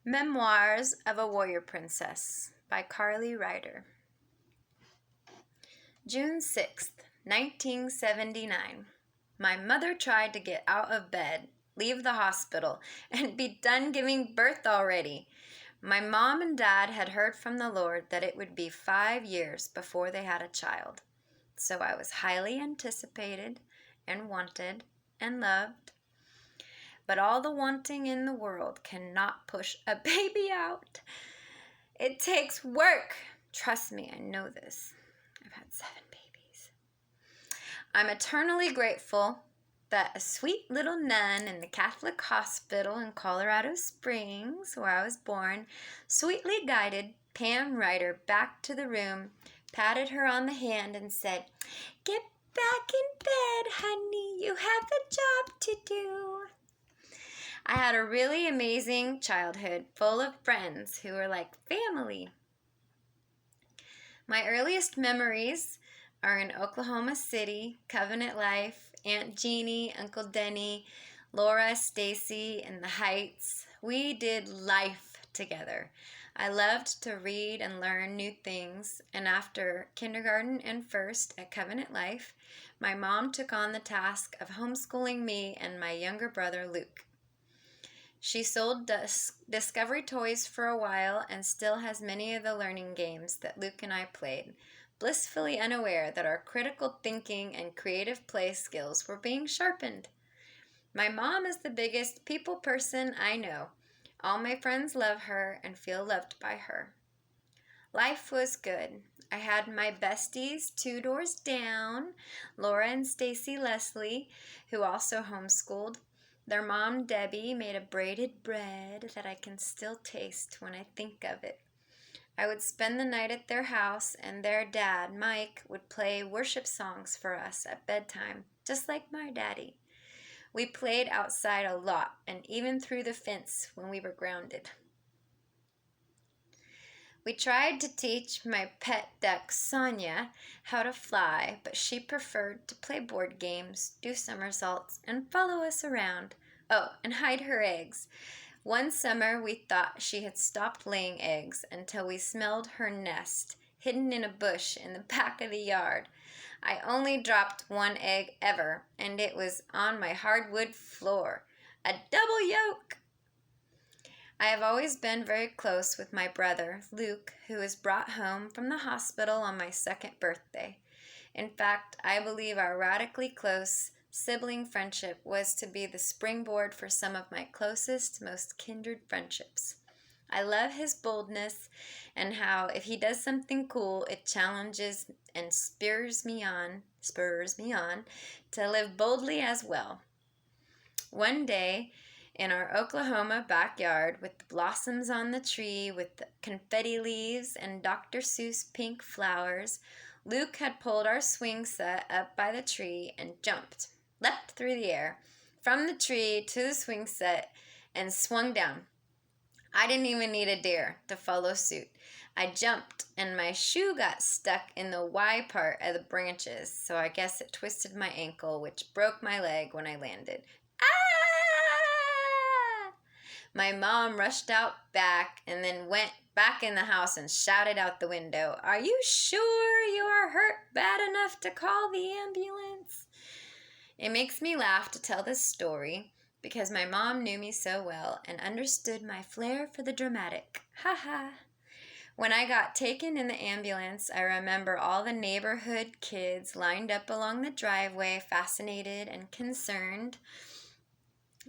Memoirs of a Warrior Princess by Carly Ryder. June 6th, 1979. My mother tried to get out of bed, leave the hospital, and be done giving birth already. My mom and dad had heard from the Lord that it would be 5 years before they had a child. So I was highly anticipated and wanted and loved. But all the wanting in the world cannot push a baby out. It takes work. Trust me, I know this. I've had 7 babies. I'm eternally grateful that a sweet little nun in the Catholic hospital in Colorado Springs, where I was born, sweetly guided Pam Ryder back to the room, patted her on the hand, and said, "Get back in bed, honey. You have a job to do." I had a really amazing childhood full of friends who were like family. My earliest memories are in Oklahoma City, Covenant Life, Aunt Jeannie, Uncle Denny, Laura, Stacy, and the Heights. We did life together. I loved to read and learn new things, and after kindergarten and first at Covenant Life, my mom took on the task of homeschooling me and my younger brother, Luke. She sold Discovery Toys for a while and still has many of the learning games that Luke and I played, blissfully unaware that our critical thinking and creative play skills were being sharpened. My mom is the biggest people person I know. All my friends love her and feel loved by her. Life was good. I had my besties 2 doors down, Laura and Stacy Leslie, who also homeschooled. Their mom, Debbie, made a braided bread that I can still taste when I think of it. I would spend the night at their house, and their dad, Mike, would play worship songs for us at bedtime, just like my daddy. We played outside a lot, and even through the fence when we were grounded. We tried to teach my pet duck, Sonia, how to fly, but she preferred to play board games, do somersaults, and follow us around. Oh, and hide her eggs. One summer, we thought she had stopped laying eggs until we smelled her nest, hidden in a bush in the back of the yard. I only dropped 1 egg ever, and it was on my hardwood floor. A double yolk! I have always been very close with my brother, Luke, who was brought home from the hospital on my 2nd birthday. In fact, I believe our radically close sibling friendship was to be the springboard for some of my closest, most kindred friendships. I love his boldness and how if he does something cool, it challenges and spurs me on to live boldly as well. One day, in our Oklahoma backyard with the blossoms on the tree with the confetti leaves and Dr. Seuss pink flowers, Luke had pulled our swing set up by the tree and leapt through the air, from the tree to the swing set, and swung down. I didn't even need a dare to follow suit. I jumped, and my shoe got stuck in the Y part of the branches, so I guess it twisted my ankle, which broke my leg when I landed. My mom rushed out back and then went back in the house and shouted out the window, "Are you sure you are hurt bad enough to call the ambulance?" It makes me laugh to tell this story because my mom knew me so well and understood my flair for the dramatic. Ha ha. When I got taken in the ambulance, I remember all the neighborhood kids lined up along the driveway, fascinated and concerned.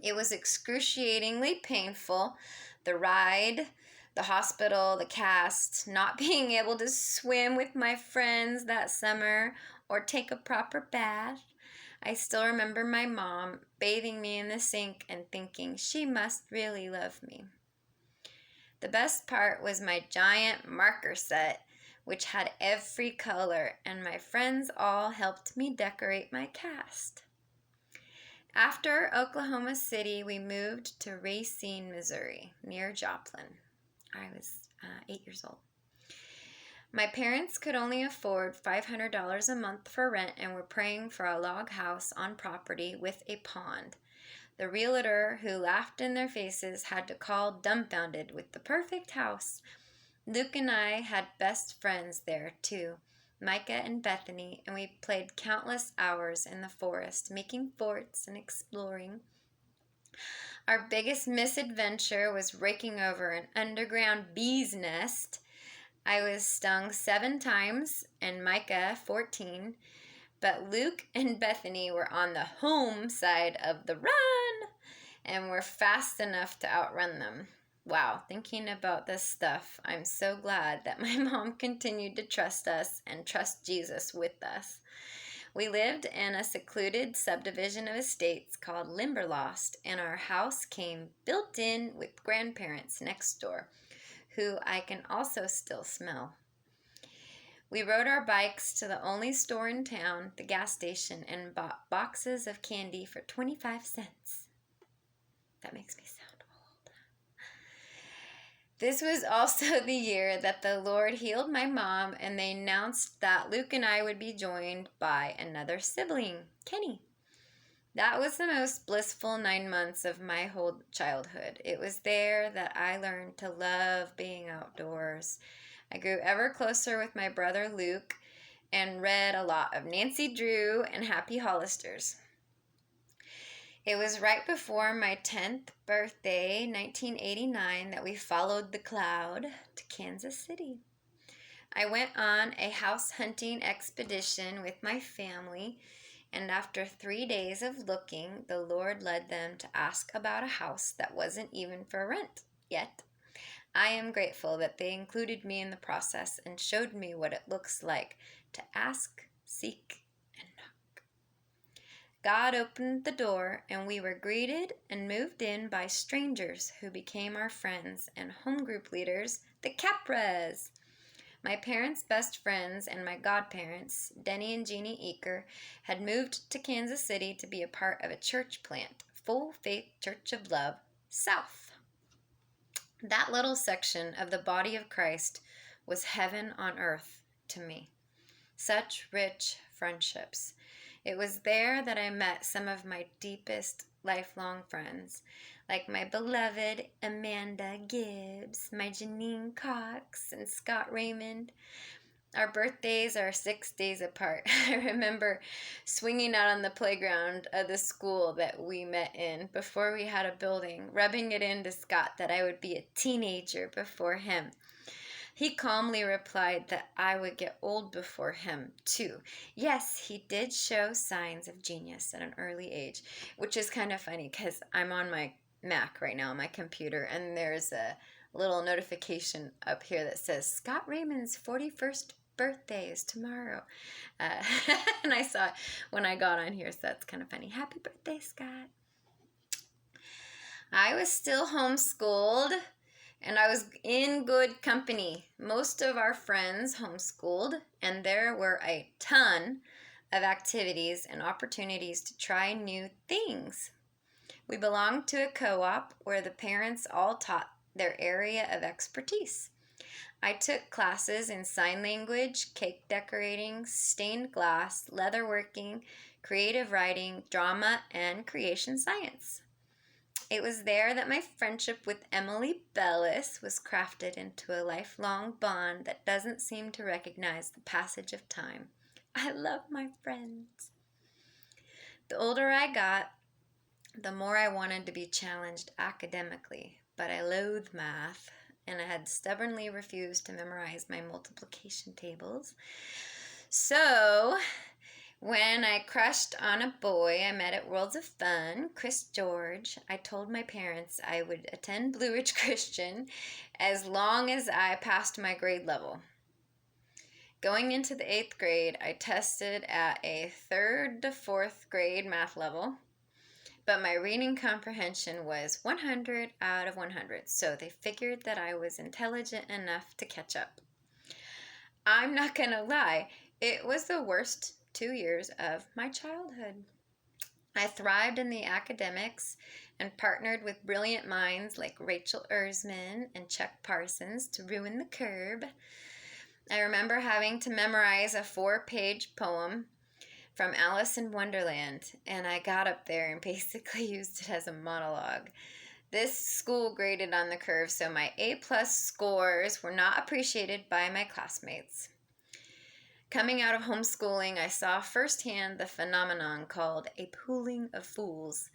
It was excruciatingly painful. The ride, the hospital, the cast, not being able to swim with my friends that summer or take a proper bath. I still remember my mom bathing me in the sink and thinking she must really love me. The best part was my giant marker set, which had every color, and my friends all helped me decorate my cast. After Oklahoma City, we moved to Racine, Missouri, near Joplin. I was 8 years old. My parents could only afford $500 a month for rent and were praying for a log house on property with a pond. The realtor who laughed in their faces had to call dumbfounded with the perfect house. Luke and I had best friends there, too, Micah and Bethany, and we played countless hours in the forest, making forts and exploring. Our biggest misadventure was raking over an underground bee's nest. I was stung 7 times and Micah 14, but Luke and Bethany were on the home side of the run and were fast enough to outrun them. Wow, thinking about this stuff, I'm so glad that my mom continued to trust us and trust Jesus with us. We lived in a secluded subdivision of estates called Limberlost, and our house came built in with grandparents next door, who I can also still smell. We rode our bikes to the only store in town, the gas station, and bought boxes of candy for 25 cents. That makes me sound old. This was also the year that the Lord healed my mom, and they announced that Luke and I would be joined by another sibling, Kenny. That was the most blissful 9 months of my whole childhood. It was there that I learned to love being outdoors. I grew ever closer with my brother Luke and read a lot of Nancy Drew and Happy Hollisters. It was right before my 10th birthday, 1989, that we followed the cloud to Kansas City. I went on a house hunting expedition with my family, and after 3 days of looking, the Lord led them to ask about a house that wasn't even for rent yet. I am grateful that they included me in the process and showed me what it looks like to ask, seek, and knock. God opened the door, and we were greeted and moved in by strangers who became our friends and home group leaders, the Capras. My parents' best friends and my godparents, Denny and Jeannie Eaker, had moved to Kansas City to be a part of a church plant, Full Faith Church of Love, South. That little section of the body of Christ was heaven on earth to me. Such rich friendships. It was there that I met some of my deepest lifelong friends, like my beloved Amanda Gibbs, my Janine Cox, and Scott Raymond. Our birthdays are 6 days apart. I remember swinging out on the playground of the school that we met in before we had a building, rubbing it into Scott that I would be a teenager before him. He calmly replied that I would get old before him, too. Yes, he did show signs of genius at an early age, which is kind of funny because I'm on my Mac right now on my computer, and there's a little notification up here that says Scott Raymond's 41st birthday is tomorrow. And I saw it when I got on here, so that's kind of funny. Happy birthday, Scott. I was still homeschooled, and I was in good company. Most of our friends homeschooled, and there were a ton of activities and opportunities to try new things. We belonged to a co-op where the parents all taught their area of expertise. I took classes in sign language, cake decorating, stained glass, leatherworking, creative writing, drama, and creation science. It was there that my friendship with Emily Bellis was crafted into a lifelong bond that doesn't seem to recognize the passage of time. I love my friends. The older I got, the more I wanted to be challenged academically, but I loathed math, and I had stubbornly refused to memorize my multiplication tables. So, when I crushed on a boy I met at Worlds of Fun, Chris George, I told my parents I would attend Blue Ridge Christian as long as I passed my grade level. Going into the 8th grade, I tested at a 3rd to 4th grade math level, but my reading comprehension was 100 out of 100, so they figured that I was intelligent enough to catch up. I'm not gonna lie, it was the worst 2 years of my childhood. I thrived in the academics and partnered with brilliant minds like Rachel Erzman and Chuck Parsons to ruin the curb. I remember having to memorize a 4-page poem from Alice in Wonderland, and I got up there and basically used it as a monologue. This school graded on the curve, so my A-plus scores were not appreciated by my classmates. Coming out of homeschooling, I saw firsthand the phenomenon called a pooling of fools.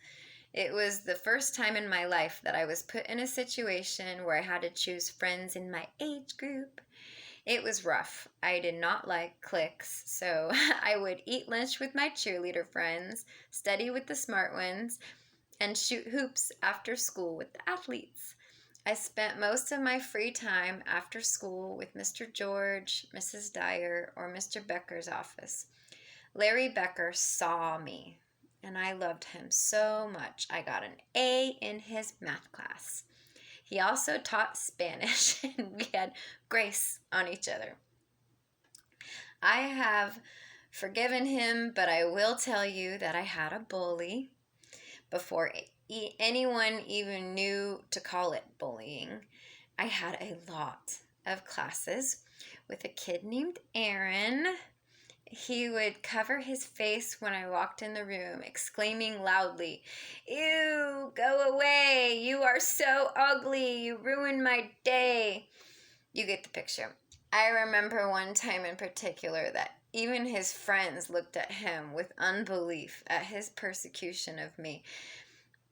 It was the first time in my life that I was put in a situation where I had to choose friends in my age group. It was rough. I did not like cliques, so I would eat lunch with my cheerleader friends, study with the smart ones, and shoot hoops after school with the athletes. I spent most of my free time after school with Mr. George, Mrs. Dyer, or Mr. Becker's office. Larry Becker saw me, and I loved him so much. I got an A in his math class. He also taught Spanish, and we had grace on each other. I have forgiven him, but I will tell you that I had a bully before anyone even knew to call it bullying. I had a lot of classes with a kid named Aaron. He would cover his face when I walked in the room, exclaiming loudly, "Ew, go away, you are so ugly, you ruined my day." You get the picture. I remember one time in particular that even his friends looked at him with unbelief at his persecution of me.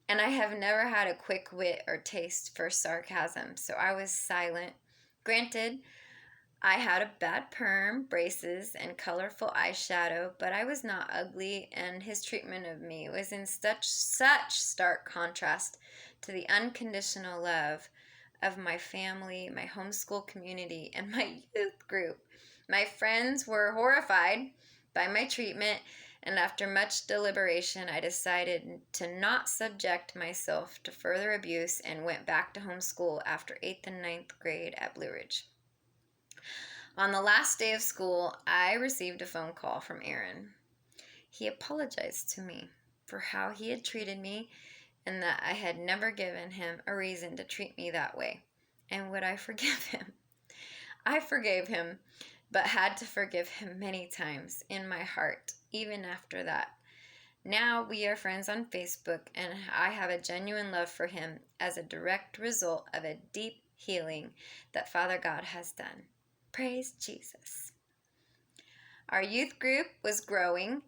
And I have never had a quick wit or taste for sarcasm, so I was silent. Granted, I had a bad perm, braces, and colorful eyeshadow, but I was not ugly, and his treatment of me was in such stark contrast to the unconditional love of my family, my homeschool community, and my youth group. My friends were horrified by my treatment, and after much deliberation, I decided to not subject myself to further abuse and went back to homeschool after 8th and 9th grade at Blue Ridge. On the last day of school, I received a phone call from Aaron. He apologized to me for how he had treated me and that I had never given him a reason to treat me that way. And would I forgive him? I forgave him, but had to forgive him many times in my heart, even after that. Now we are friends on Facebook, and I have a genuine love for him as a direct result of a deep healing that Father God has done. Praise Jesus. Our youth group was growing,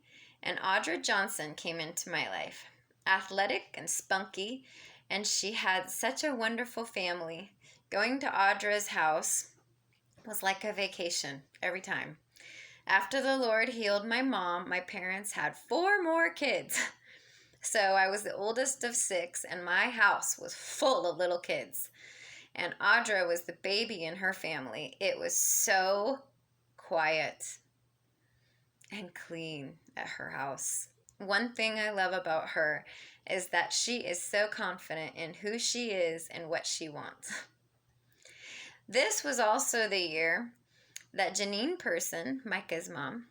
and Audra Johnson came into my life. Athletic and spunky, and she had such a wonderful family. Going to Audra's house was like a vacation every time. After the Lord healed my mom, my parents had 4 more kids. So I was the oldest of 6, and my house was full of little kids. And Audra was the baby in her family. It was so quiet and clean at her house. One thing I love about her is that she is so confident in who she is and what she wants. This was also the year that Janine Person, Micah's mom,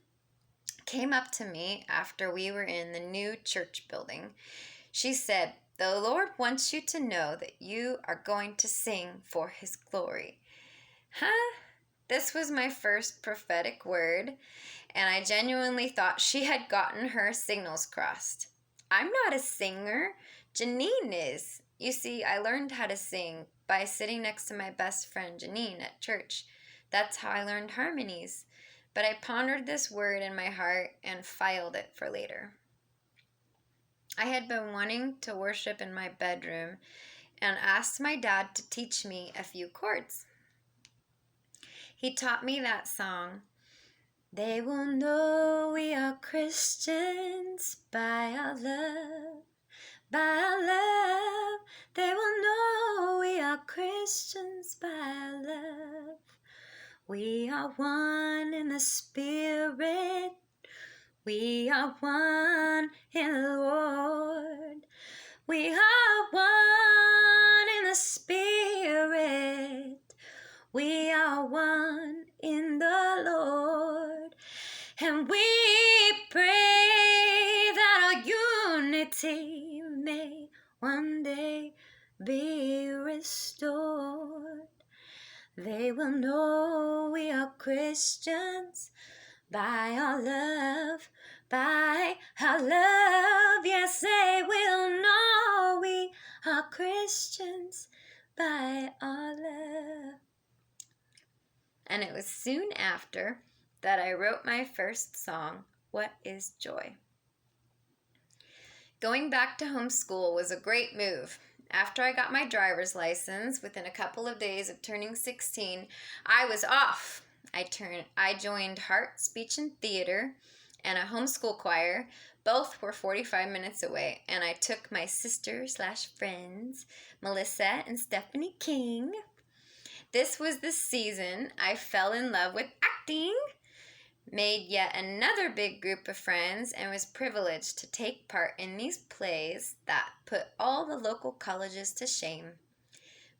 came up to me after we were in the new church building. She said, "The Lord wants you to know that you are going to sing for His glory." Huh? This was my first prophetic word, and I genuinely thought she had gotten her signals crossed. I'm not a singer. Janine is. You see, I learned how to sing by sitting next to my best friend Janine at church. That's how I learned harmonies. But I pondered this word in my heart and filed it for later. I had been wanting to worship in my bedroom and asked my dad to teach me a few chords. He taught me that song, "They will know we are Christians by our love. By our love, they will know we are Christians by our love. We are one in the Spirit. We are one in the Lord. We are one in the Spirit. We are one in the Lord. And we pray that our unity may one day be restored. They will know we are Christians by our love, by our love. Yes, they will know we are Christians by our love. And it was soon after that I wrote my first song, What is Joy? Going back to homeschool was a great move. After I got my driver's license, within a couple of days of turning 16, I was off. I joined Heart, Speech, and Theater and a homeschool choir. Both were 45 minutes away, and I took my sister/friends, Melissa and Stephanie King. This was the season I fell in love with acting, made yet another big group of friends, and was privileged to take part in these plays that put all the local colleges to shame.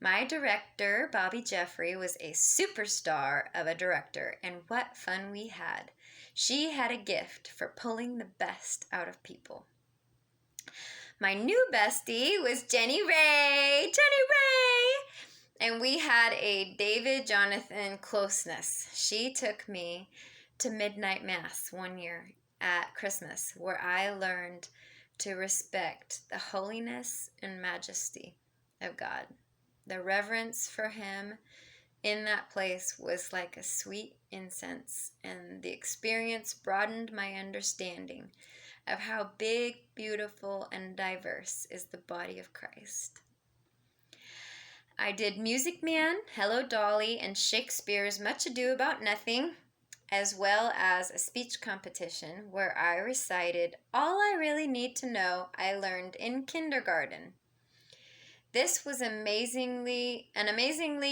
My director, Bobby Jeffrey, was a superstar of a director, and what fun we had. She had a gift for pulling the best out of people. My new bestie was Jenny Ray, and we had a David Jonathan closeness. She took me to midnight mass one year at Christmas, where I learned to respect the holiness and majesty of God. The reverence for him in that place was like a sweet incense, and the experience broadened my understanding of how big, beautiful, and diverse is the body of Christ. I did Music Man, Hello Dolly, and Shakespeare's Much Ado About Nothing, as well as a speech competition where I recited All I Really Need to Know I Learned in Kindergarten. This was an amazingly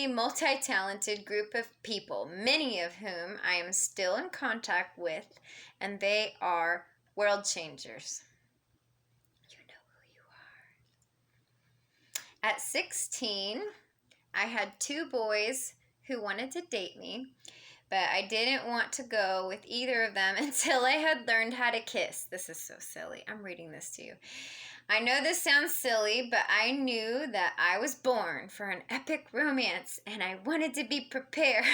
multi-talented group of people, many of whom I am still in contact with, and they are world changers. You know who you are. At 16, I had 2 boys who wanted to date me, but I didn't want to go with either of them until I had learned how to kiss. This is so silly. I'm reading this to you. I know this sounds silly, but I knew that I was born for an epic romance, and I wanted to be prepared.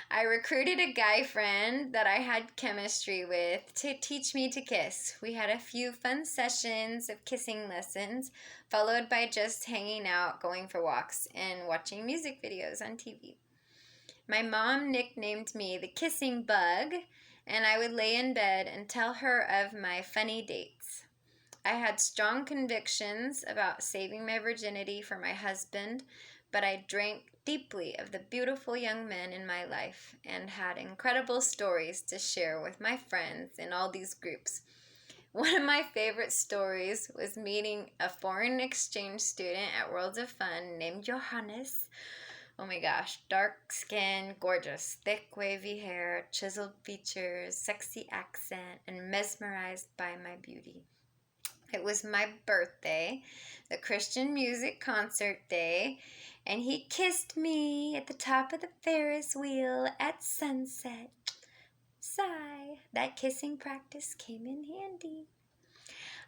I recruited a guy friend that I had chemistry with to teach me to kiss. We had a few fun sessions of kissing lessons, followed by just hanging out, going for walks, and watching music videos on TV. My mom nicknamed me the kissing bug, and I would lay in bed and tell her of my funny dates. I had strong convictions about saving my virginity for my husband, but I drank deeply of the beautiful young men in my life and had incredible stories to share with my friends in all these groups. One of my favorite stories was meeting a foreign exchange student at Worlds of Fun named Johannes. Oh my gosh, dark skin, gorgeous, thick wavy hair, chiseled features, sexy accent, and mesmerized by my beauty. It was my birthday, the Christian music concert day, and he kissed me at the top of the Ferris wheel at sunset. Sigh, that kissing practice came in handy.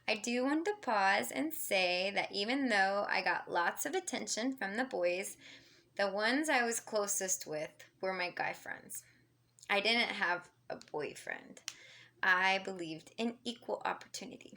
I do want to pause and say that even though I got lots of attention from the boys, the ones I was closest with were my guy friends. I didn't have a boyfriend. I believed in equal opportunity.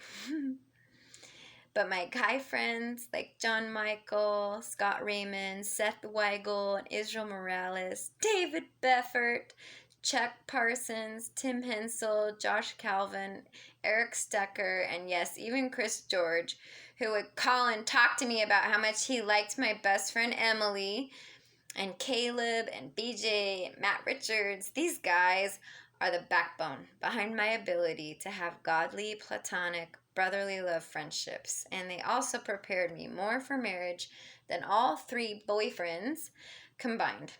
But my guy friends like John Michael, Scott Raymond, Seth Weigel, and Israel Morales, David Beffert, Chuck Parsons, Tim Hensel, Josh Calvin, Eric Stucker, and yes, even Chris George, who would call and talk to me about how much he liked my best friend Emily, and Caleb, and BJ, and Matt Richards. These guys are the backbone behind my ability to have godly, platonic, brotherly love friendships, and they also prepared me more for marriage than all 3 boyfriends combined.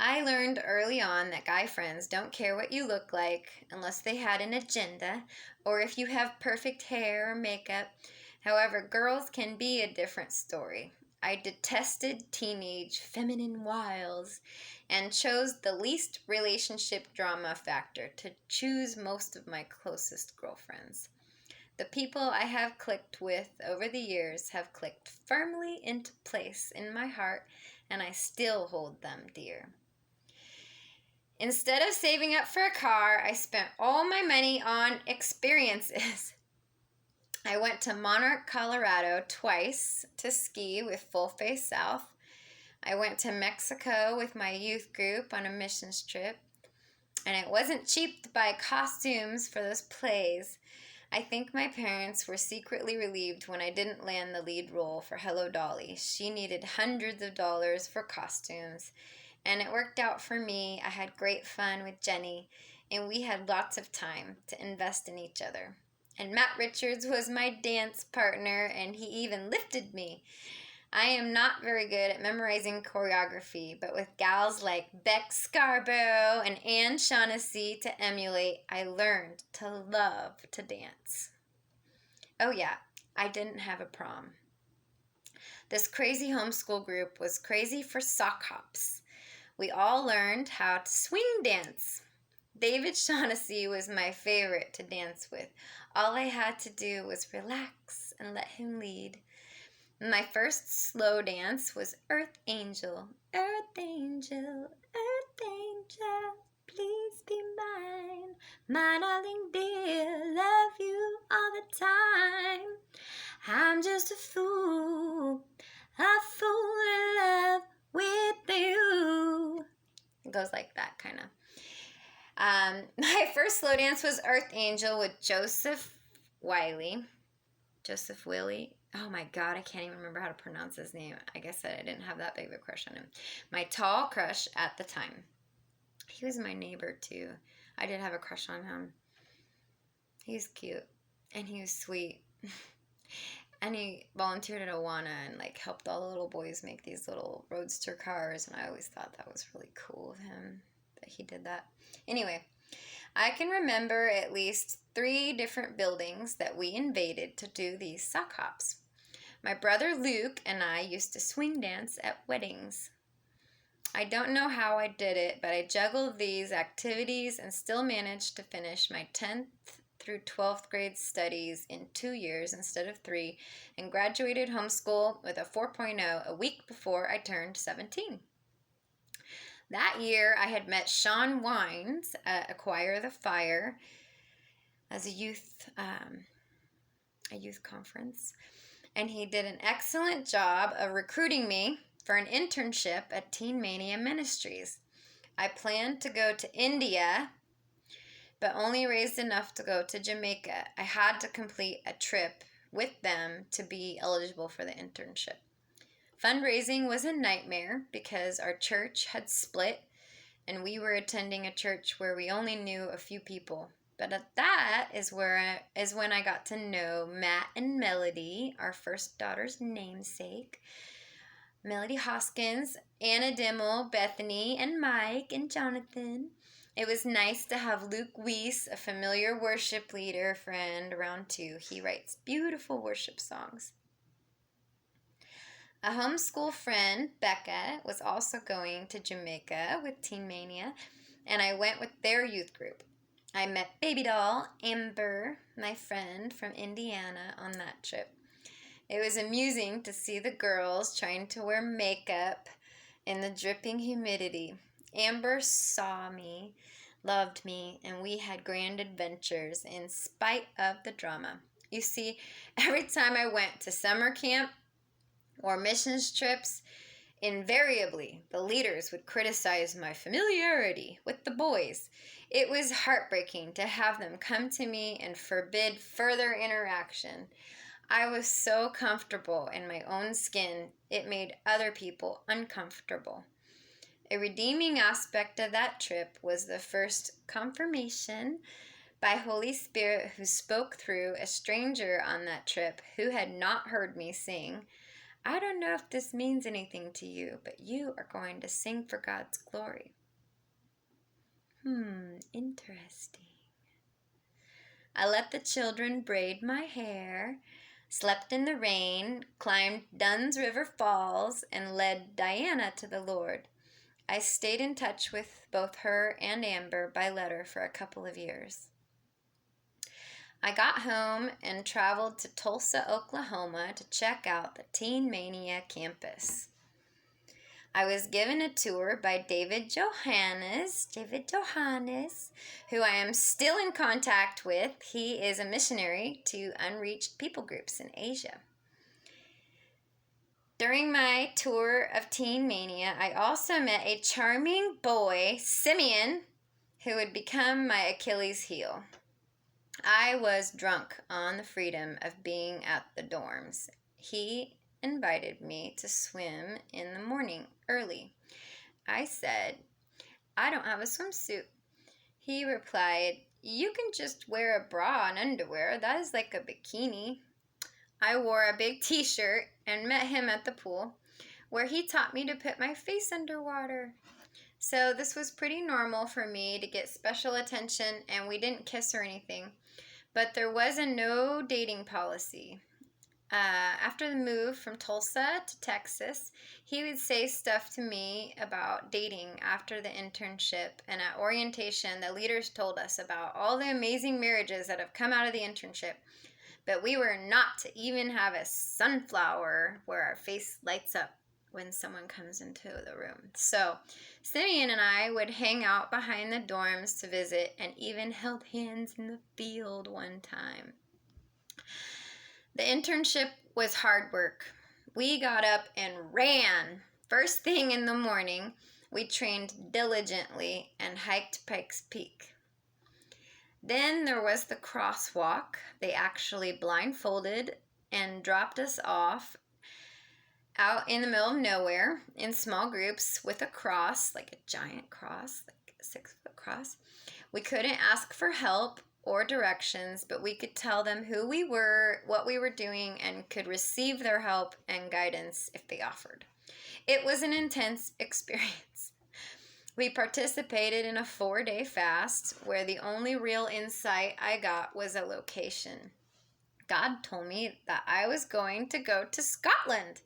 I learned early on that guy friends don't care what you look like unless they had an agenda, or if you have perfect hair or makeup. However, girls can be a different story. I detested teenage feminine wiles and chose the least relationship drama factor to choose most of my closest girlfriends. The people I have clicked with over the years have clicked firmly into place in my heart, and I still hold them dear. Instead of saving up for a car, I spent all my money on experiences. I went to Monarch, Colorado twice to ski with Full Face South. I went to Mexico with my youth group on a missions trip. And it wasn't cheap to buy costumes for those plays. I think my parents were secretly relieved when I didn't land the lead role for Hello Dolly. She needed hundreds of dollars for costumes. And it worked out for me. I had great fun with Jenny, and we had lots of time to invest in each other. And Matt Richards was my dance partner, and he even lifted me. I am not very good at memorizing choreography, but with gals like Beck Scarborough and Anne Shaughnessy to emulate, I learned to love to dance. Oh yeah, I didn't have a prom. This crazy homeschool group was crazy for sock hops. We all learned how to swing dance. David Shaughnessy was my favorite to dance with. All I had to do was relax and let him lead. My first slow dance was Earth Angel. Earth Angel, Earth Angel, please be mine. My darling dear, love you all the time. I'm just a fool in love with you. It goes like that, kind of. My first slow dance was Earth Angel with Joseph Wiley. Oh my God, I can't even remember how to pronounce his name. I guess I didn't have that big of a crush on him. My tall crush at the time. He was my neighbor too. I did have a crush on him. He was cute and he was sweet. And he volunteered at Awana and like helped all the little boys make these little roadster cars. And I always thought that was really cool of him that he did that. Anyway, I can remember at least 3 different buildings that we invaded to do these sock hops. My brother Luke and I used to swing dance at weddings. I don't know how I did it, but I juggled these activities and still managed to finish my 10th through 12th grade studies in 2 years instead of 3 and graduated homeschool with a 4.0 a week before I turned 17. That year, I had met Sean Wines at Acquire the Fire as a youth conference, and he did an excellent job of recruiting me for an internship at Teen Mania Ministries. I planned to go to India, but only raised enough to go to Jamaica. I had to complete a trip with them to be eligible for the internship. Fundraising was a nightmare because our church had split and we were attending a church where we only knew a few people. But that is when I got to know Matt and Melody, our first daughter's namesake. Melody Hoskins, Anna Dimmel, Bethany, and Mike, and Jonathan. It was nice to have Luke Weiss, a familiar worship leader friend, around too. He writes beautiful worship songs. A homeschool friend, Becca, was also going to Jamaica with Teen Mania, and I went with their youth group. I met Baby Doll, Amber, my friend from Indiana, on that trip. It was amusing to see the girls trying to wear makeup in the dripping humidity. Amber saw me, loved me, and we had grand adventures in spite of the drama. You see, every time I went to summer camp or missions trips, invariably the leaders would criticize my familiarity with the boys. It was heartbreaking to have them come to me and forbid further interaction. I was so comfortable in my own skin, it made other people uncomfortable. A redeeming aspect of that trip was the first confirmation by Holy Spirit who spoke through a stranger on that trip who had not heard me sing. I don't know if this means anything to you, but you are going to sing for God's glory. Interesting. I let the children braid my hair, slept in the rain, climbed Dunn's River Falls, and led Diana to the Lord. I stayed in touch with both her and Amber by letter for a couple of years. I got home and traveled to Tulsa, Oklahoma to check out the Teen Mania campus. I was given a tour by David Johannes, who I am still in contact with. He is a missionary to unreached people groups in Asia. During my tour of Teen Mania, I also met a charming boy, Simeon, who would become my Achilles heel. I was drunk on the freedom of being at the dorms. He invited me to swim in the morning early. I said, I don't have a swimsuit. He replied, you can just wear a bra and underwear. That is like a bikini. I wore a big t-shirt and met him at the pool, where he taught me to put my face underwater. So this was pretty normal for me to get special attention, and we didn't kiss or anything. But there was a no dating policy. After the move from Tulsa to Texas, he would say stuff to me about dating after the internship, and at orientation, the leaders told us about all the amazing marriages that have come out of the internship. But we were not to even have a sunflower where our face lights up when someone comes into the room. So Simeon and I would hang out behind the dorms to visit, and even held hands in the field one time. The internship was hard work. We got up and ran. First thing in the morning, we trained diligently and hiked Pikes Peak. Then there was the crosswalk. They actually blindfolded and dropped us off out in the middle of nowhere in small groups with a cross, like a giant cross, like a 6-foot cross. We couldn't ask for help or directions, but we could tell them who we were, what we were doing, and could receive their help and guidance if they offered. It was an intense experience. We participated in a 4-day fast where the only real insight I got was a location. God told me that I was going to go to Scotland.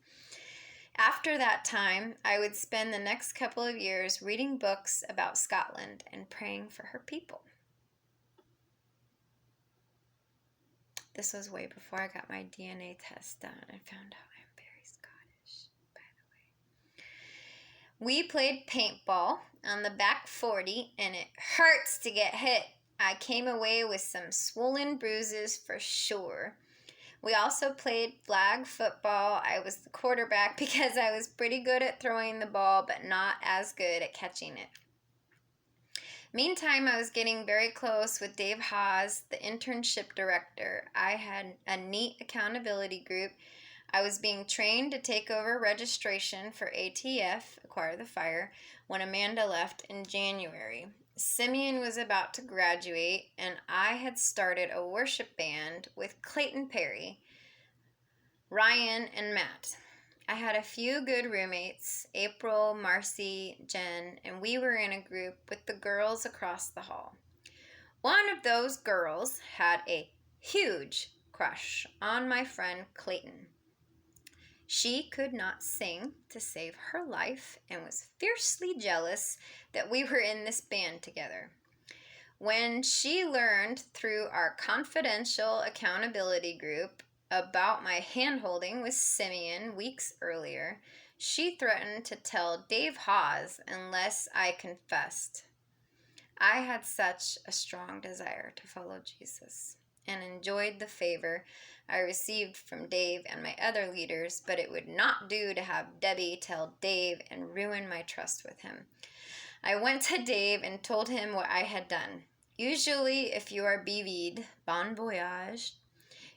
After that time, I would spend the next couple of years reading books about Scotland and praying for her people. This was way before I got my DNA test done and found out I'm very Scottish, by the way. We played paintball on the back 40, and it hurts to get hit. I came away with some swollen bruises for sure. We also played flag football. I was the quarterback because I was pretty good at throwing the ball, but not as good at catching it. Meantime, I was getting very close with Dave Haas, the internship director. I had a neat accountability group. I was being trained to take over registration for ATF, Acquire the Fire, when Amanda left in January. Simeon was about to graduate, and I had started a worship band with Clayton Perry, Ryan, and Matt. I had a few good roommates, April, Marcy, Jen, and we were in a group with the girls across the hall. One of those girls had a huge crush on my friend Clayton. She could not sing to save her life and was fiercely jealous that we were in this band together. When she learned through our confidential accountability group about my hand-holding with Simeon weeks earlier, she threatened to tell Dave Haas unless I confessed. I had such a strong desire to follow Jesus and enjoyed the favor I received from Dave and my other leaders, but it would not do to have Debbie tell Dave and ruin my trust with him. I went to Dave and told him what I had done. Usually, if you are BV'd, bon voyage,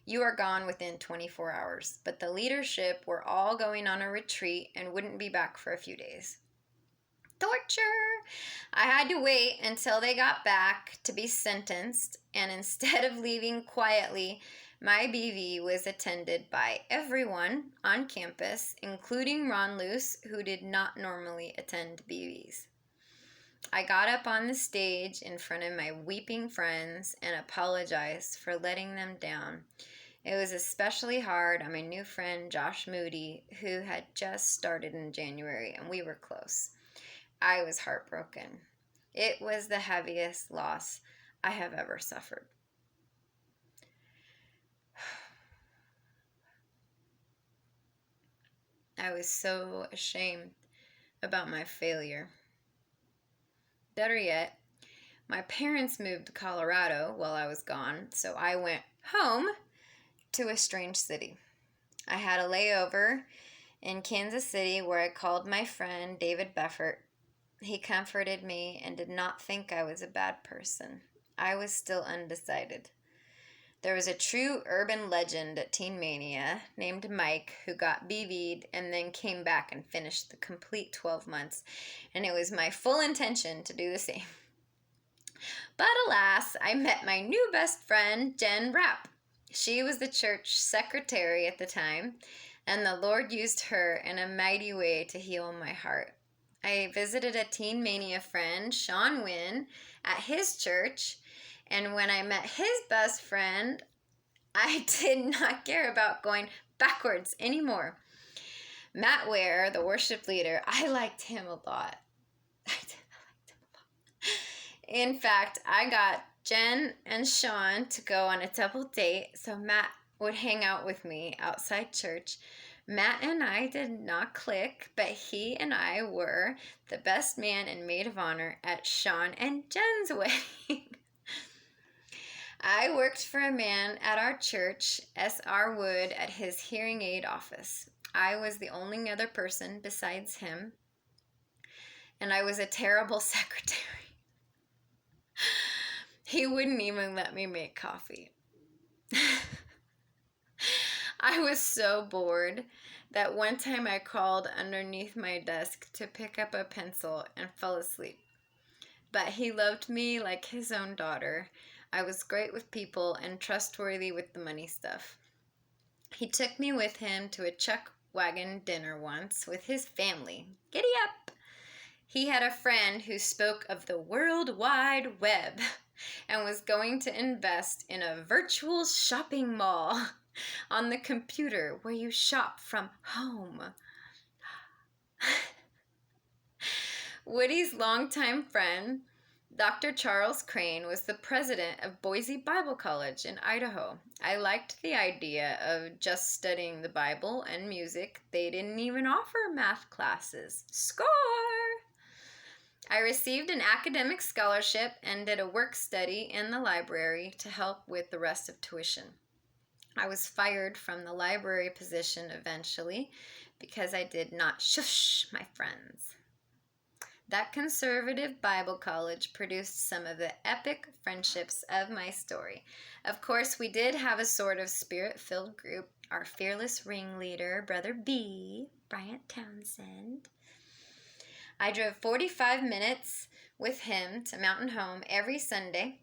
you are gone within 24 hours, but the leadership were all going on a retreat and wouldn't be back for a few days. Torture! I had to wait until they got back to be sentenced, and instead of leaving quietly, my BV was attended by everyone on campus, including Ron Luce, who did not normally attend BVs. I got up on the stage in front of my weeping friends and apologized for letting them down. It was especially hard on my new friend Josh Moody, who had just started in January, and we were close. I was heartbroken. It was the heaviest loss I have ever suffered. I was so ashamed about my failure. Better yet, my parents moved to Colorado while I was gone, so I went home to a strange city. I had a layover in Kansas City where I called my friend David Beffert. He comforted me and did not think I was a bad person. I was still undecided. There was a true urban legend at Teen Mania named Mike who got BV'd and then came back and finished the complete 12 months, and it was my full intention to do the same. But alas, I met my new best friend, Jen Rapp. She was the church secretary at the time, and the Lord used her in a mighty way to heal my heart. I visited a Teen Mania friend, Sean Wynn, at his church, and when I met his best friend, I did not care about going backwards anymore. Matt Ware, the worship leader, I liked him a lot. In fact, I got Jen and Sean to go on a double date so Matt would hang out with me outside church. Matt and I did not click, but he and I were the best man and maid of honor at Sean and Jen's wedding. I worked for a man at our church, S.R. Wood, at his hearing aid office. I was the only other person besides him, and I was a terrible secretary. He wouldn't even let me make coffee. I was so bored that one time I crawled underneath my desk to pick up a pencil and fell asleep. But he loved me like his own daughter. I was great with people and trustworthy with the money stuff. He took me with him to a chuck wagon dinner once with his family. Giddy up! He had a friend who spoke of the World Wide Web and was going to invest in a virtual shopping mall on the computer where you shop from home. Woody's longtime friend, Dr. Charles Crane, was the president of Boise Bible College in Idaho. I liked the idea of just studying the Bible and music. They didn't even offer math classes. Score! I received an academic scholarship and did a work study in the library to help with the rest of tuition. I was fired from the library position eventually because I did not shush my friends. That conservative Bible college produced some of the epic friendships of my story. Of course, we did have a sort of spirit-filled group. Our fearless ringleader, Brother B, Bryant Townsend. I drove 45 minutes with him to Mountain Home every Sunday,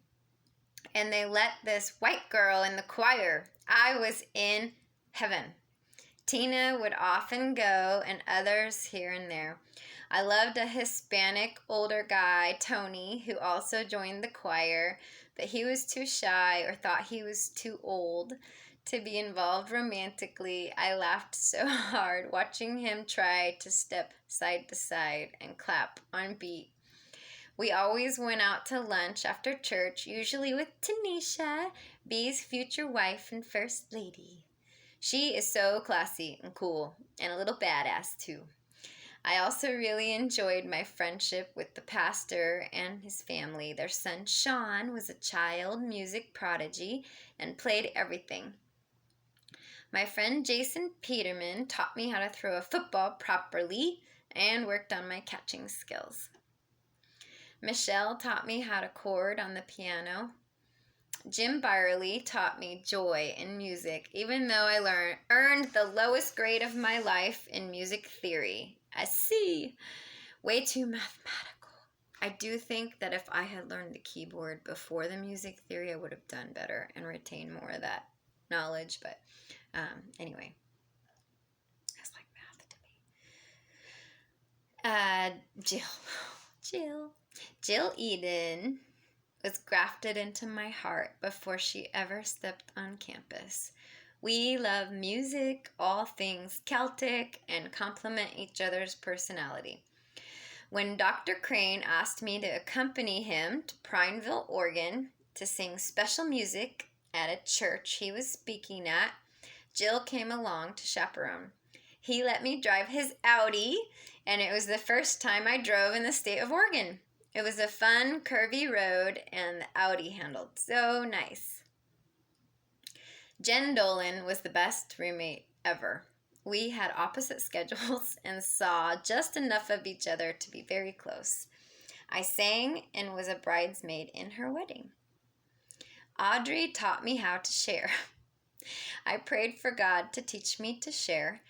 and they let this white girl in the choir. I was in heaven. Tina would often go, and others here and there. I loved a Hispanic older guy, Tony, who also joined the choir, but he was too shy or thought he was too old to be involved romantically. I laughed so hard watching him try to step side to side and clap on beat. We always went out to lunch after church, usually with Tanisha, B's future wife and first lady. She is so classy and cool, and a little badass too. I also really enjoyed my friendship with the pastor and his family. Their son Sean was a child music prodigy and played everything. My friend Jason Peterman taught me how to throw a football properly and worked on my catching skills. Michelle taught me how to chord on the piano. Jim Byerly taught me joy in music, even though I earned the lowest grade of my life in music theory. A C. Way too mathematical. I do think that if I had learned the keyboard before the music theory, I would have done better and retained more of that knowledge. But anyway, that's like math to me. Jill Eden was grafted into my heart before she ever stepped on campus. We love music, all things Celtic, and complement each other's personality. When Dr. Crane asked me to accompany him to Prineville, Oregon, to sing special music at a church he was speaking at, Jill came along to chaperone. He let me drive his Audi, and it was the first time I drove in the state of Oregon. It was a fun, curvy road, and the Audi handled so nice. Jen Dolan was the best roommate ever. We had opposite schedules and saw just enough of each other to be very close. I sang and was a bridesmaid in her wedding. Audrey taught me how to share. I prayed for God to teach me to share,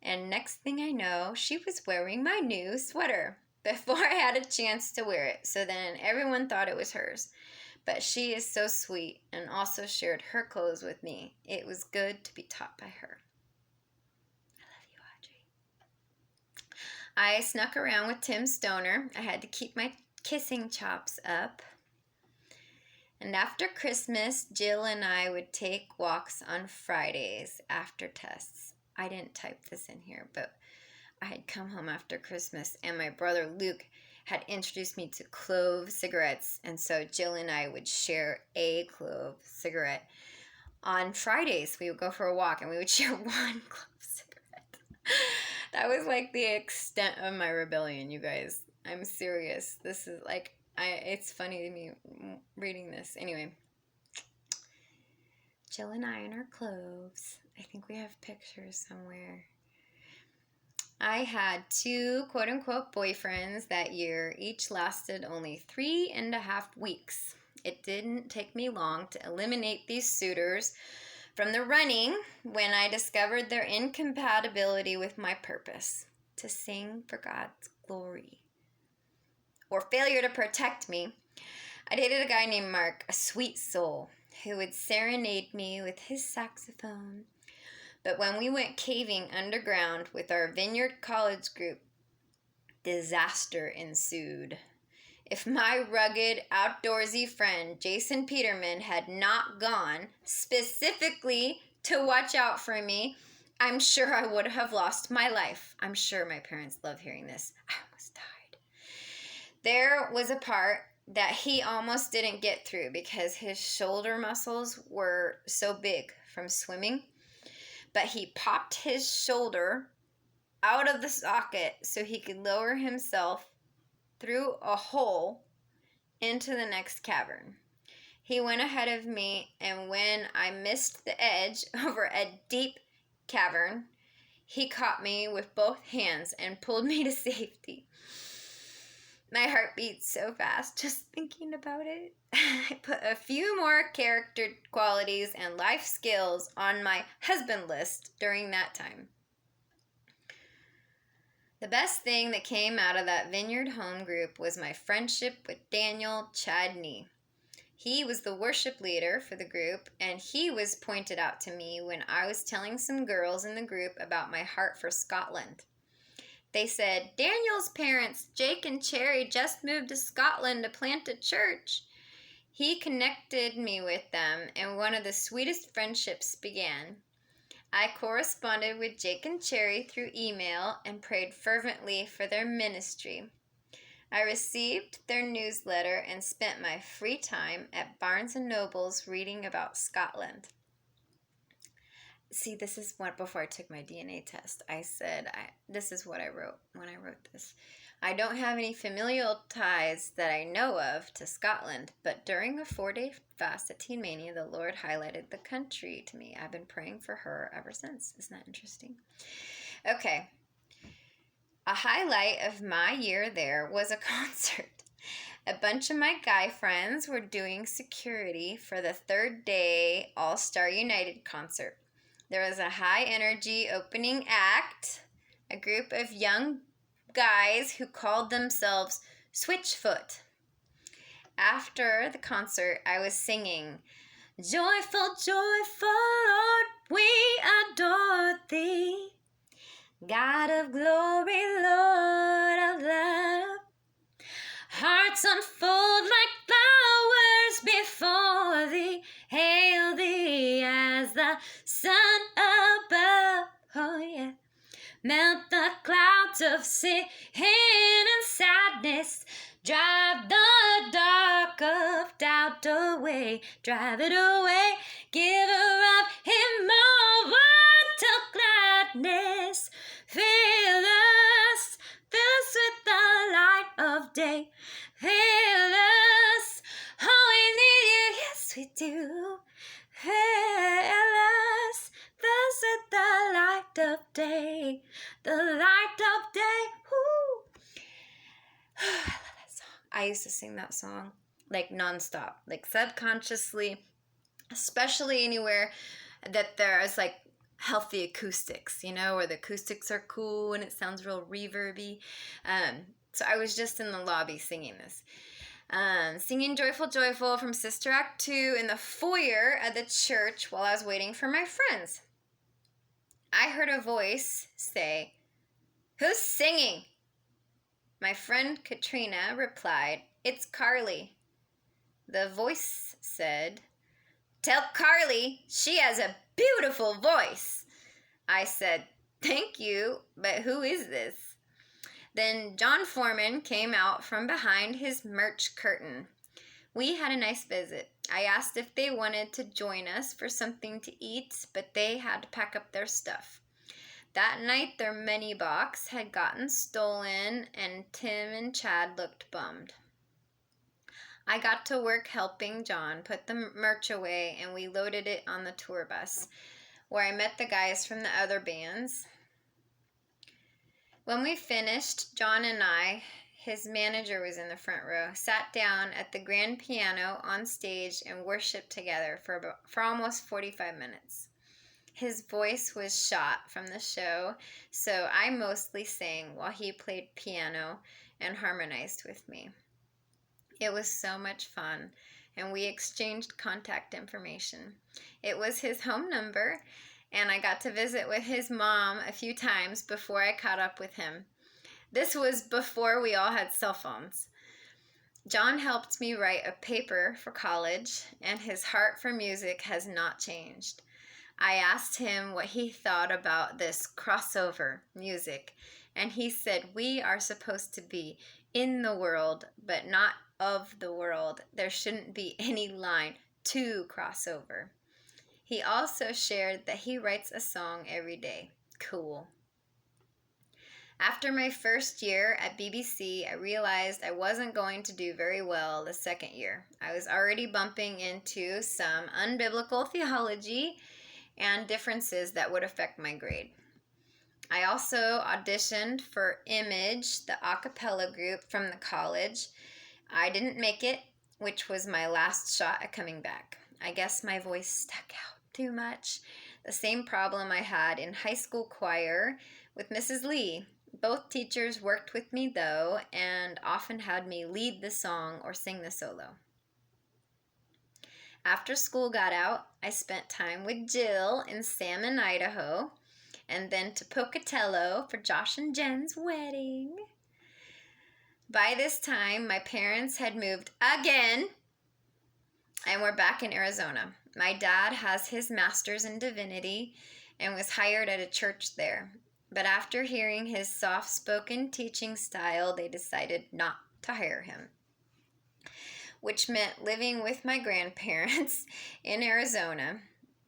and next thing I know, she was wearing my new sweater before I had a chance to wear it, so then everyone thought it was hers. But she is so sweet and also shared her clothes with me. It was good to be taught by her. I love you, Audrey. I snuck around with Tim Stoner. I had to keep my kissing chops up. And after Christmas, Jill and I would take walks on Fridays after tests. I didn't type this in here, but I had come home after Christmas, and my brother Luke had introduced me to clove cigarettes, and so Jill and I would share a clove cigarette. On Fridays, we would go for a walk, and we would share one clove cigarette. That was like the extent of my rebellion, you guys. I'm serious. This is like, it's funny to me reading this. Anyway, Jill and I in our cloves. I think we have pictures somewhere. I had 2 quote-unquote boyfriends that year. Each lasted only 3.5 weeks. It didn't take me long to eliminate these suitors from the running when I discovered their incompatibility with my purpose, to sing for God's glory, or failure to protect me. I dated a guy named Mark, a sweet soul, who would serenade me with his saxophone. But when we went caving underground with our Vineyard College group, disaster ensued. If my rugged, outdoorsy friend Jason Peterman had not gone specifically to watch out for me, I'm sure I would have lost my life. I'm sure my parents love hearing this. I almost died. There was a part that he almost didn't get through because his shoulder muscles were so big from swimming. But he popped his shoulder out of the socket so he could lower himself through a hole into the next cavern. He went ahead of me, and when I missed the edge over a deep cavern, he caught me with both hands and pulled me to safety. My heart beats so fast just thinking about it. I put a few more character qualities and life skills on my husband list during that time. The best thing that came out of that Vineyard home group was my friendship with Daniel Chadney. He was the worship leader for the group, and he was pointed out to me when I was telling some girls in the group about my heart for Scotland. They said, Daniel's parents, Jake and Cherry, just moved to Scotland to plant a church. He connected me with them, and one of the sweetest friendships began. I corresponded with Jake and Cherry through email and prayed fervently for their ministry. I received their newsletter and spent my free time at Barnes & Noble's reading about Scotland. See, this is what, before I took my DNA test, I said, this is what I wrote when I wrote this. I don't have any familial ties that I know of to Scotland, but during a 4-day fast at Teen Mania, the Lord highlighted the country to me. I've been praying for her ever since. Isn't that interesting? Okay. A highlight of my year there was a concert. A bunch of my guy friends were doing security for the 3rd day All-Star United concert. There was a high-energy opening act, a group of young guys who called themselves Switchfoot. After the concert, I was singing, Joyful, joyful Lord, we adore thee. God of glory, Lord of love. Hearts unfold like flowers before thee. Hail thee as the sun above. Oh, yeah. Melt the clouds of sin and sadness. Drive the dark of doubt away. Drive it away. Giver of immortal gladness. day. Hail us, oh, we need you, yes we do. Hail us, visit the light of day, the light of day. Woo! I love that song. I used to sing that song like nonstop, like subconsciously, especially anywhere that there is like healthy acoustics, you know, where the acoustics are cool and it sounds real reverby. So I was just in the lobby singing this. Singing Joyful Joyful from Sister Act 2 in the foyer at the church while I was waiting for my friends. I heard a voice say, "Who's singing?" My friend Katrina replied, "It's Carly." The voice said, "Tell Carly she has a beautiful voice." I said, "Thank you, but who is this?" Then John Foreman came out from behind his merch curtain. We had a nice visit. I asked if they wanted to join us for something to eat, but they had to pack up their stuff. That night, their mini box had gotten stolen, and Tim and Chad looked bummed. I got to work helping John put the merch away, and we loaded it on the tour bus, where I met the guys from the other bands. When we finished, John and I, his manager was in the front row, sat down at the grand piano on stage and worshiped together for almost 45 minutes. His voice was shot from the show, so I mostly sang while he played piano and harmonized with me. It was so much fun, and we exchanged contact information. It was his home number, and I got to visit with his mom a few times before I caught up with him. This was before we all had cell phones. John helped me write a paper for college, and his heart for music has not changed. I asked him what he thought about this crossover music, and he said we are supposed to be in the world, but not of the world. There shouldn't be any line to crossover. He also shared that he writes a song every day. Cool. After my first year at BBC, I realized I wasn't going to do very well the second year. I was already bumping into some unbiblical theology and differences that would affect my grade. I also auditioned for Image, the a cappella group from the college. I didn't make it, which was my last shot at coming back. I guess my voice stuck out too much. The same problem I had in high school choir with Mrs. Lee. Both teachers worked with me though, and often had me lead the song or sing the solo. After school got out, I spent time with Jill in Salmon, Idaho, and then to Pocatello for Josh and Jen's wedding. By this time, my parents had moved again, and we're back in Arizona. My dad has his master's in divinity and was hired at a church there. But after hearing his soft-spoken teaching style, they decided not to hire him, which meant living with my grandparents in Arizona.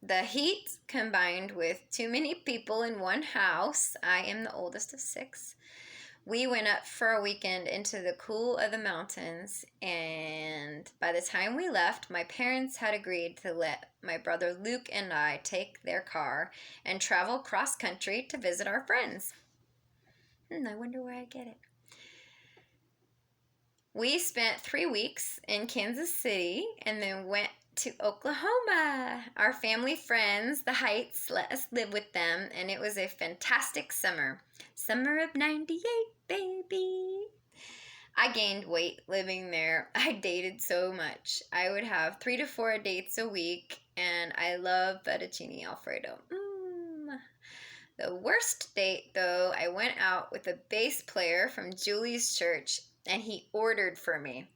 The heat combined with too many people in one house, I am the oldest of 6, we went up for a weekend into the cool of the mountains, and by the time we left, my parents had agreed to let my brother Luke and I take their car and travel cross-country to visit our friends. I wonder where I get it. We spent 3 weeks in Kansas City and then went to Oklahoma. Our family friends, the Heights, let us live with them, and it was a fantastic summer. Summer of 98, baby. I gained weight living there. I dated so much. I would have 3 to 4 dates a week, and I love fettuccine alfredo. The worst date, though, I went out with a bass player from Julie's church, and he ordered for me.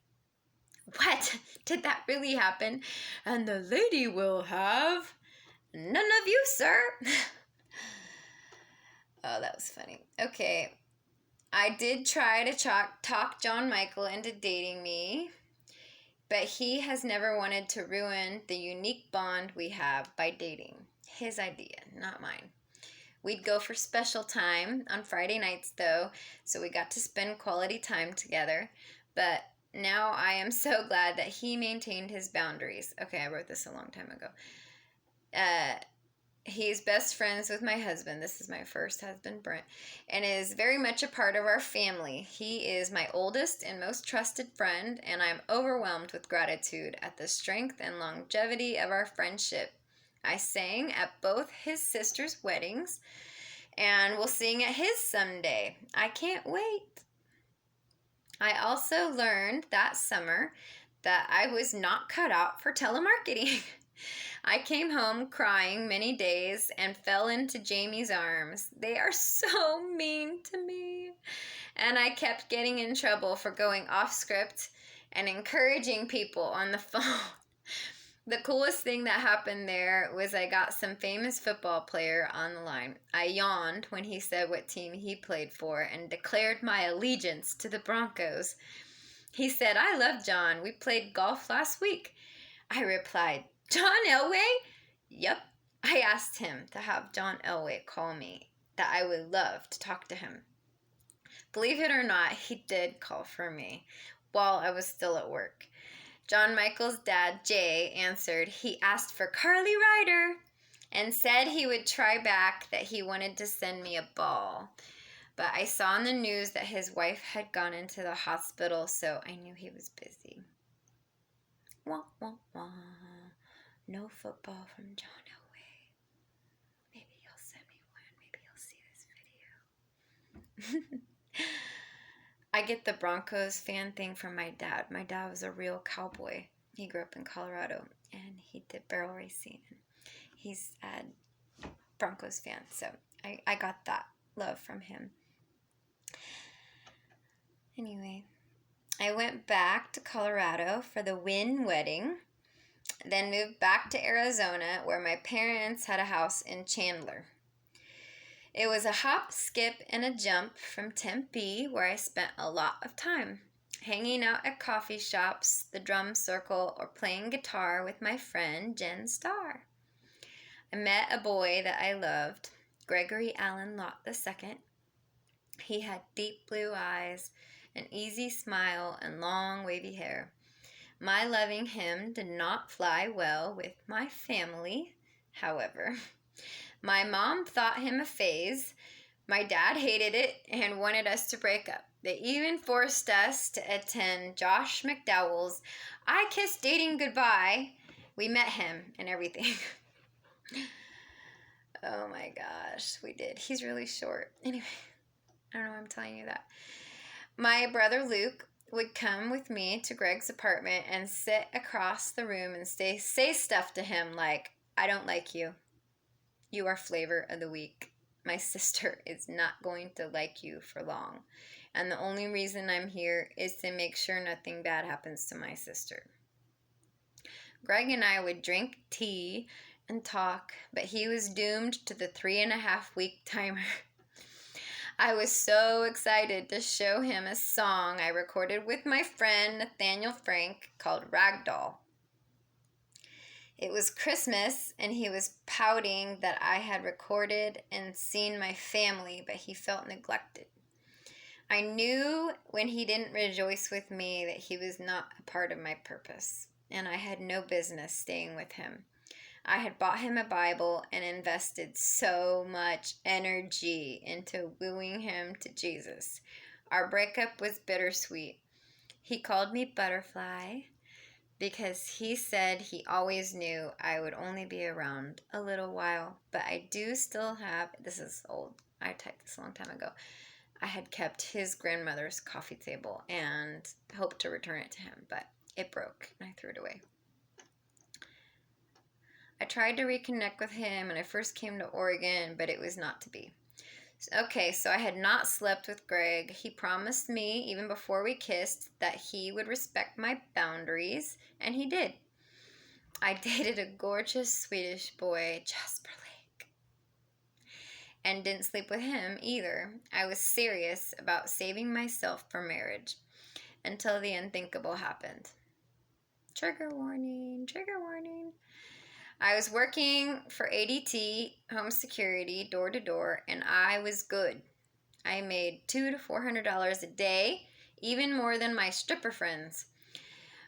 What? Did that really happen? And the lady will have none of you, sir. Oh, that was funny. Okay. I did try to talk John Michael into dating me, but he has never wanted to ruin the unique bond we have by dating. His idea, not mine. We'd go for special time on Friday nights, though, so we got to spend quality time together. but now I am so glad that he maintained his boundaries. Okay, I wrote this a long time ago. He's best friends with my husband. This is my first husband, Brent, and is very much a part of our family. He is my oldest and most trusted friend, and I'm overwhelmed with gratitude at the strength and longevity of our friendship. I sang at both his sisters' weddings, and will sing at his someday. I can't wait. I also learned that summer that I was not cut out for telemarketing. I came home crying many days and fell into Jamie's arms. They are so mean to me. And I kept getting in trouble for going off script and encouraging people on the phone. The coolest thing that happened there was I got some famous football player on the line. I yawned when he said what team he played for and declared my allegiance to the Broncos. He said, "I love John. We played golf last week." I replied, "John Elway?" "Yep." I asked him to have John Elway call me, that I would love to talk to him. Believe it or not, he did call for me while I was still at work. John Michael's dad, Jay, answered. He asked for Carly Ryder and said he would try back, that he wanted to send me a ball. But I saw on the news that his wife had gone into the hospital, so I knew he was busy. Wah, wah, wah. No football from John Elway. Maybe he'll send me one. Maybe he'll see this video. I get the Broncos fan thing from my dad. My dad was a real cowboy. He grew up in Colorado, and he did barrel racing. He's a Broncos fan, so I got that love from him. Anyway, I went back to Colorado for the Wynn wedding, then moved back to Arizona, where my parents had a house in Chandler. It was a hop, skip, and a jump from Tempe, where I spent a lot of time hanging out at coffee shops, the drum circle, or playing guitar with my friend Jen Starr. I met a boy that I loved, Gregory Allen Lott II. He had deep blue eyes, an easy smile, and long wavy hair. My loving him did not fly well with my family, however. My mom thought him a phase. My dad hated it and wanted us to break up. They even forced us to attend Josh McDowell's I Kissed Dating Goodbye. We met him and everything. Oh my gosh, we did. He's really short. Anyway, I don't know why I'm telling you that. My brother Luke would come with me to Greg's apartment and sit across the room and say stuff to him like, "I don't like you. You are flavor of the week. My sister is not going to like you for long. And the only reason I'm here is to make sure nothing bad happens to my sister." Greg and I would drink tea and talk, but he was doomed to the 3.5-week timer. I was so excited to show him a song I recorded with my friend Nathaniel Frank called Ragdoll. It was Christmas, and he was pouting that I had recorded and seen my family, but he felt neglected. I knew when he didn't rejoice with me that he was not a part of my purpose, and I had no business staying with him. I had bought him a Bible and invested so much energy into wooing him to Jesus. Our breakup was bittersweet. He called me Butterfly because he said he always knew I would only be around a little while, but I do still have, this is old, I typed this a long time ago, I had kept his grandmother's coffee table and hoped to return it to him, but it broke and I threw it away. I tried to reconnect with him when I first came to Oregon, but it was not to be. Okay, so I had not slept with Greg. He promised me, even before we kissed, that he would respect my boundaries, and he did. I dated a gorgeous Swedish boy, Jasper Lake, and didn't sleep with him either. I was serious about saving myself for marriage until the unthinkable happened. Trigger warning, trigger warning. I was working for ADT Home Security door to door, and I was good. I made $200 to $400 a day, even more than my stripper friends.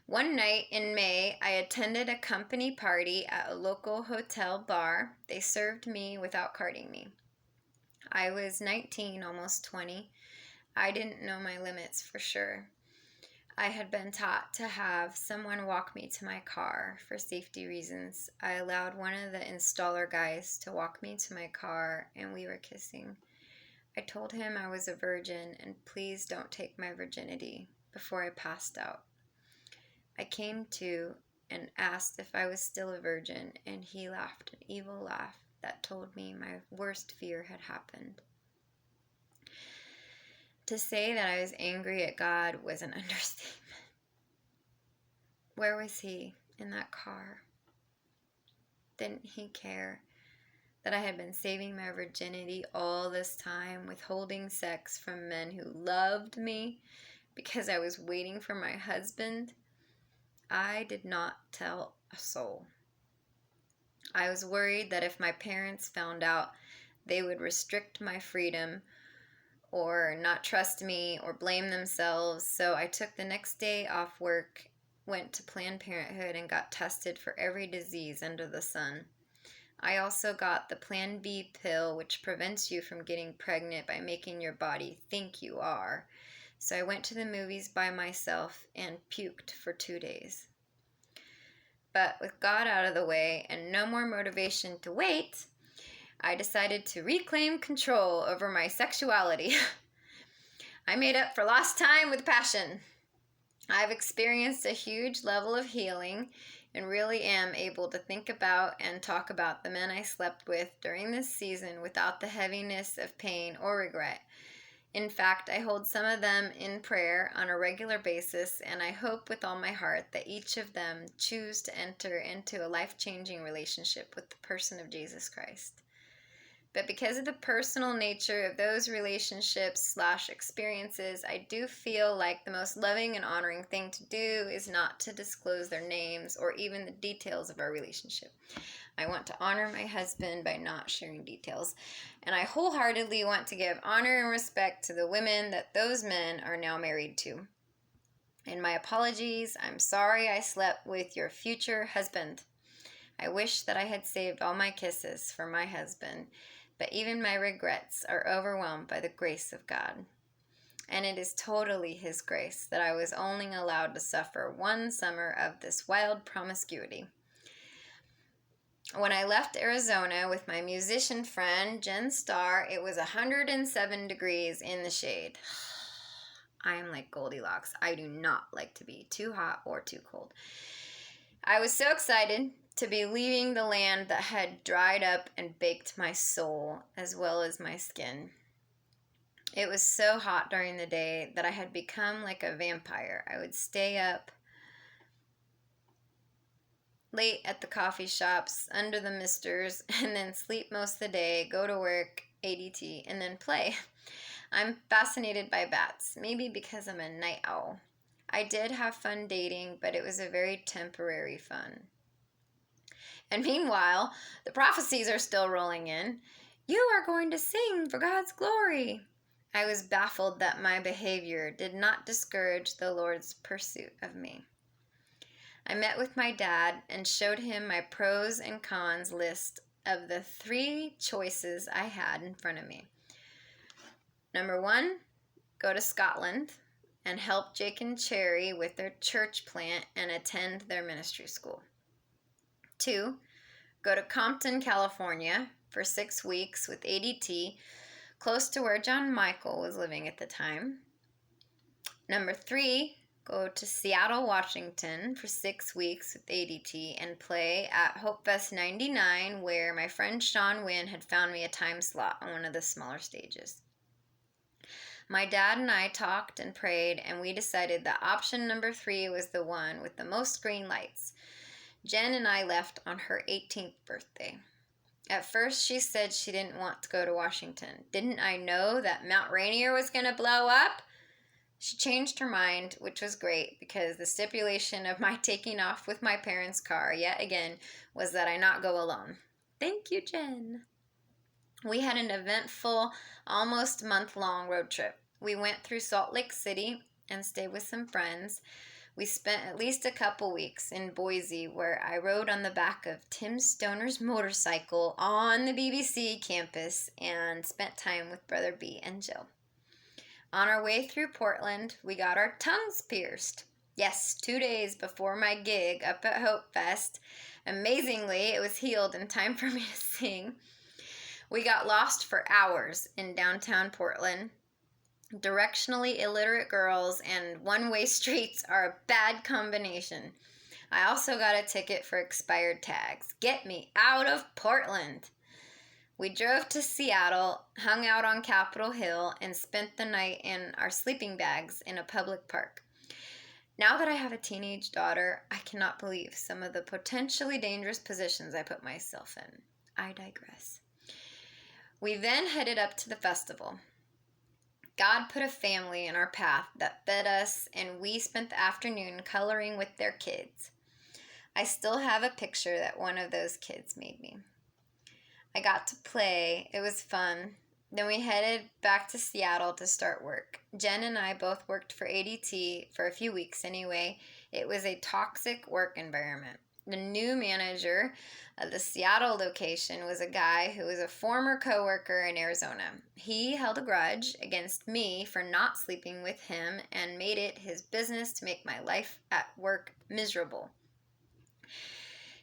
One night in May, I attended a company party at a local hotel bar. They served me without carding me. I was 19, almost 20. I didn't know my limits for sure. I had been taught to have someone walk me to my car for safety reasons. I allowed one of the installer guys to walk me to my car, and we were kissing. I told him I was a virgin and please don't take my virginity before I passed out. I came to and asked if I was still a virgin, and he laughed an evil laugh that told me my worst fear had happened. To say that I was angry at God was an understatement. Where was he in that car? Didn't he care that I had been saving my virginity all this time, withholding sex from men who loved me because I was waiting for my husband? I did not tell a soul. I was worried that if my parents found out, they would restrict my freedom or not trust me or blame themselves. So I took the next day off work, went to Planned Parenthood, and got tested for every disease under the sun. I also got the Plan B pill, which prevents you from getting pregnant by making your body think you are. So I went to the movies by myself and puked for 2 days. But with God out of the way and no more motivation to wait, I decided to reclaim control over my sexuality. I made up for lost time with passion. I've experienced a huge level of healing and really am able to think about and talk about the men I slept with during this season without the heaviness of pain or regret. In fact, I hold some of them in prayer on a regular basis, and I hope with all my heart that each of them choose to enter into a life-changing relationship with the person of Jesus Christ. But because of the personal nature of those relationships/experiences, I do feel like the most loving and honoring thing to do is not to disclose their names or even the details of our relationship. I want to honor my husband by not sharing details, and I wholeheartedly want to give honor and respect to the women that those men are now married to. And my apologies, I'm sorry I slept with your future husband. I wish that I had saved all my kisses for my husband, but even my regrets are overwhelmed by the grace of God. And it is totally His grace that I was only allowed to suffer one summer of this wild promiscuity. When I left Arizona with my musician friend, Jen Starr, it was 107 degrees in the shade. I am like Goldilocks. I do not like to be too hot or too cold. I was so excited to be leaving the land that had dried up and baked my soul as well as my skin. It was so hot during the day that I had become like a vampire. I would stay up late at the coffee shops, under the misters, and then sleep most of the day, go to work, ADT, and then play. I'm fascinated by bats, maybe because I'm a night owl. I did have fun dating, but it was a very temporary fun. And meanwhile, the prophecies are still rolling in. You are going to sing for God's glory. I was baffled that my behavior did not discourage the Lord's pursuit of me. I met with my dad and showed him my pros and cons list of the 3 choices I had in front of me. Number 1, go to Scotland and help Jake and Cherry with their church plant and attend their ministry school. 2, go to Compton, California for 6 weeks with ADT, close to where John Michael was living at the time. Number 3, go to Seattle, Washington for 6 weeks with ADT and play at Hope Fest 99, where my friend Sean Wynn had found me a time slot on one of the smaller stages. My dad and I talked and prayed, and we decided that option number 3 was the one with the most green lights. Jen and I left on her 18th birthday. At first, she said she didn't want to go to Washington. Didn't I know that Mount Rainier was going to blow up? She changed her mind, which was great because the stipulation of my taking off with my parents' car, yet again, was that I not go alone. Thank you, Jen. We had an eventful, almost month-long road trip. We went through Salt Lake City, and stayed with some friends. We spent at least a couple weeks in Boise, where I rode on the back of Tim Stoner's motorcycle on the BBC campus and spent time with Brother B and Jill. On our way through Portland, we got our tongues pierced. Yes, 2 days before my gig up at Hope Fest. Amazingly, it was healed in time for me to sing. We got lost for hours in downtown Portland. Directionally illiterate girls and one-way streets are a bad combination. I also got a ticket for expired tags. Get me out of Portland! We drove to Seattle, hung out on Capitol Hill, and spent the night in our sleeping bags in a public park. Now that I have a teenage daughter, I cannot believe some of the potentially dangerous positions I put myself in. I digress. We then headed up to the festival. God put a family in our path that fed us, and we spent the afternoon coloring with their kids. I still have a picture that one of those kids made me. I got to play. It was fun. Then we headed back to Seattle to start work. Jen and I both worked for ADT for a few weeks anyway. It was a toxic work environment. The new manager of the Seattle location was a guy who was a former coworker in Arizona. He held a grudge against me for not sleeping with him and made it his business to make my life at work miserable.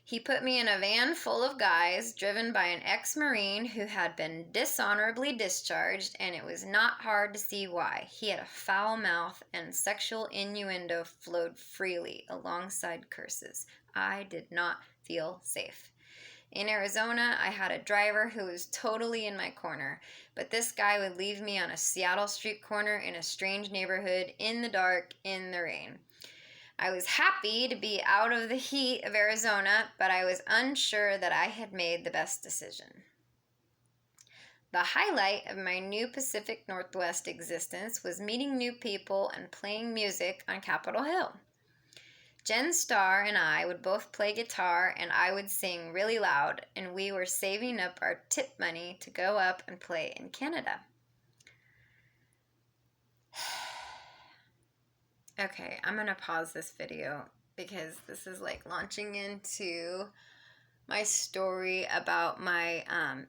He put me in a van full of guys driven by an ex-Marine who had been dishonorably discharged, and it was not hard to see why. He had a foul mouth, and sexual innuendo flowed freely alongside curses. I did not feel safe. In Arizona, I had a driver who was totally in my corner, but this guy would leave me on a Seattle street corner in a strange neighborhood, in the dark, in the rain. I was happy to be out of the heat of Arizona, but I was unsure that I had made the best decision. The highlight of my new Pacific Northwest existence was meeting new people and playing music on Capitol Hill. Jen Starr and I would both play guitar, and I would sing really loud, and we were saving up our tip money to go up and play in Canada. Okay, I'm going to pause this video because this is like launching into my story about my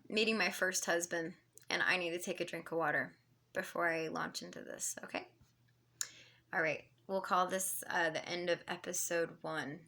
meeting my first husband, and I need to take a drink of water before I launch into this, okay? All right, we'll call this the end of episode 1.